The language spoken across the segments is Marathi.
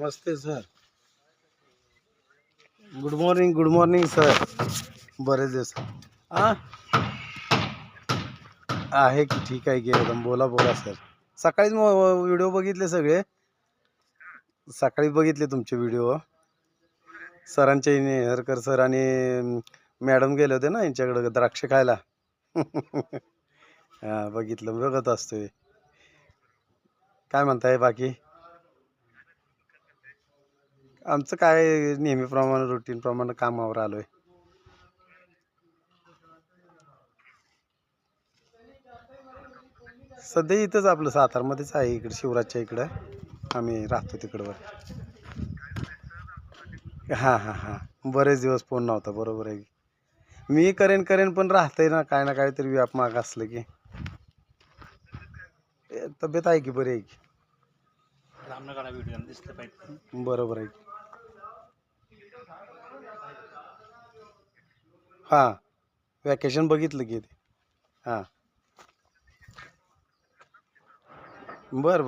नमस्ते सर. Good morning sir. बरेच दिवस आहे की ठीक आहे की एकदम. बोला सर. सकाळीच व्हिडिओ बघितले सगळे. सकाळी बघितले तुमचे व्हिडिओ. सरांचे नेहरकर सर आणि मॅडम गेले होते ना यांच्याकडे द्राक्ष खायला. हा बघितलं, बघत असतोय. काय म्हणताय बाकी? आमचं काय नेहमीप्रमाणे रुटीन प्रमाणे कामावर आलोय. सध्या इथंच आपलं सातारमध्येच आहे, इकडे शिवराजच्या इकडं आम्ही राहतो तिकडं. हां बरेच दिवस फोन नव्हता. बरोबर आहे. मी करेन पण राहतंय ना काहीतरी व्याप माग असलं की. तब्येत आहे की, बरी आहे की. बरोबर आहे. हां वॅकेशन बघितलं की ते. हां बर.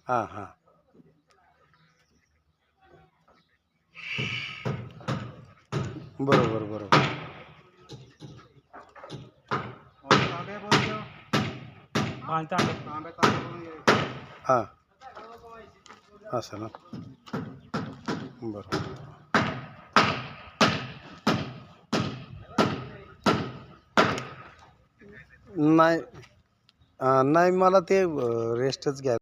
हां बरोबर. हां असं ना. बरोबर. नाही नाही मला ते रेस्टच घ्या.